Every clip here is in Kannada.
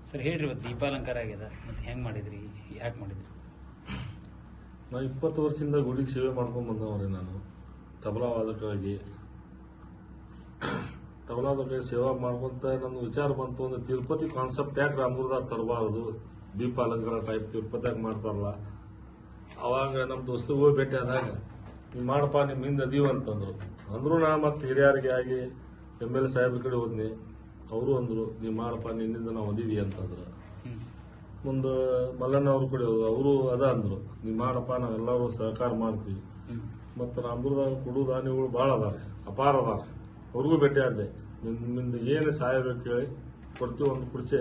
ಸರ್ ಹೇಳ್ರಿ, ಇವತ್ತು ದೀಪಾಲಂಕಾರ ಆಗ್ಯದ, ಮತ್ತೆ ಹೆಂಗೆ ಮಾಡಿದ್ರಿ, ಯಾಕೆ ಮಾಡಿದ್ರಿ? ನಾನು 20 ವರ್ಷದಿಂದ ಗುಡಿಗೆ ಸೇವೆ ಮಾಡ್ಕೊಂಡು ಬಂದವ್ರಿ. ನಾನು ತಬಲಾ ವಾದಕರಾಗಿ ಸೇವಾ ಮಾಡ್ಕೊಂತ ನನ್ನ ವಿಚಾರ ಬಂತು ಅಂದ್ರೆ ತಿರುಪತಿ ಕಾನ್ಸೆಪ್ಟ್ ಯಾಕೆ ರಾಮಗುರುದಾಗ ತರಬಾರದು, ದೀಪ ಅಲಂಕಾರ ಟೈಪ್ ತಿರುಪತಿಯಾಗ ಮಾಡ್ತಾರಲ್ಲ. ಅವಾಗ ನಮ್ಮ ದೋಸ್ತರು ಹೋಗಿ ಭೇಟಿ ಆದಾಗ ನೀವು ಮಾಡಪ್ಪ, ನಿಮ್ಮ ಹಿಂದೆ ಅದೀವ ಅಂತಂದ್ರು. ಅಂದ್ರು ನಾ ಮತ್ತೆ ಹಿರಿಯರಿಗೆ ಆಗಿ MLA ಸಾಹೇಬ್ರ ಕಡೆ ಹೋದ್ನಿ. ಅವರು ಅಂದ್ರು ನೀವು ಮಾಡಪ್ಪ, ನಿನ್ನಿಂದ ನಾವು ಅದೀವಿ ಅಂತಂದ್ರು. ಮುಂದೆ ಮಲ್ಲಣ್ಣ ಅವ್ರ ಕಡೆ ಹೋದ್ರು, ಅವರು ಅದ ಅಂದ್ರು, ನೀವು ಮಾಡಪ್ಪ, ನಾವೆಲ್ಲರೂ ಸಹಕಾರ ಮಾಡ್ತೀವಿ. ಮತ್ತು ರಾಮದುರ್ಗದಾಗ ಕುಡು ದಾನಿಗಳು ಭಾಳ ಅದಾರೆ, ಅಪಾರ ಅದಾರ. ಅವ್ರಿಗೂ ಭೇಟಿ ಆದೆ. ನಿಮ್ಮಿಂದ ಏನು ಸಹಾಯ ಬೇಕು ಕೇಳಿ ಕೊಡ್ತೀವಿ. ಒಂದು ಕುಡಿಸೆ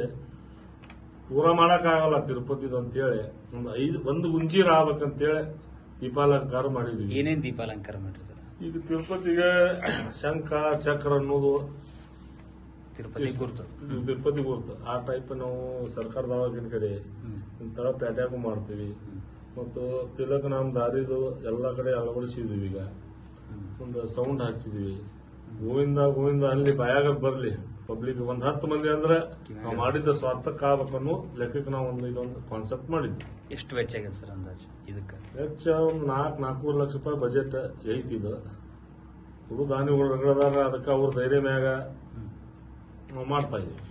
ಪೂರ ಮಾಡೋಕ್ಕಾಗಲ್ಲ ತಿರುಪತಿದು ಅಂತೇಳಿ ಒಂದು ಗುಂಜೀರ ಆಗ್ಬೇಕಂತೇಳಿ ದೀಪಾಲಂಕಾರ ಮಾಡಿದ್ವಿ. ಏನೇನು ದೀಪಾಲಂಕಾರ ಮಾಡಿರಿ ಸರ್? ಈಗ ತಿರುಪತಿಗೆ ಶಂಖ ಚಕ್ರ ಅನ್ನೋದು ತಿರುಪತಿ ಗುರುತು ಆ ಟೈಪ್ ನಾವು ಸರ್ಕಾರ ದವಾಖಾನೆ ಕಡೆ ಇಂಥಳ ಪೇಟ್ಯಾಗೂ ಮಾಡ್ತೀವಿ. ಮತ್ತು ತಿಲಕ್ ನಮ್ಮ ದಾರಿದು ಎಲ್ಲ ಕಡೆ ಅಳವಡಿಸಿದ್ವಿ. ಈಗ ಒಂದು ಸೌಂಡ್ ಹಚ್ಚಿದ್ವಿ, ಗೋವಿಂದ ಗೋವಿಂದ ಅಲ್ಲಿ ಬಾಯಾಗ ಬರ್ಲಿ ಪಬ್ಲಿಕ್. ಒಂದ್ 10 ಮಂದಿ ಅಂದ್ರೆ ನಾವು ಮಾಡಿದ್ದ ಸ್ವಾರ್ಥಕ್ಕೆ ಆಗ್ಬೇಕನ್ನೋ ಲೆಕ್ಕಕ್ಕೆ ನಾವು ಇದೊಂದು ಕಾನ್ಸೆಪ್ಟ್ ಮಾಡಿದ್ವಿ. ಎಷ್ಟು ವೆಚ್ಚ ಆಗಿದೆ ಸರ್ ಅಂದಾಜು ಇದಕ್ಕೆ? ವೆಚ್ಚ ಒಂದು 4-4 ಲಕ್ಷ ರೂಪಾಯಿ ಬಜೆಟ್ ಐತಿದು. ಹುಡು ದಾನಿಗಳು ರಗಡದಾಗ ಅದಕ್ಕೆ ಅವ್ರ ಧೈರ್ಯ ಮ್ಯಾಗ ನಾವು ಮಾಡ್ತಾ ಇದೀವಿ.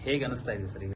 ಹೇಗೆ ಅನಿಸ್ತಾ ಇದೆ ಸರ್ ಈಗ?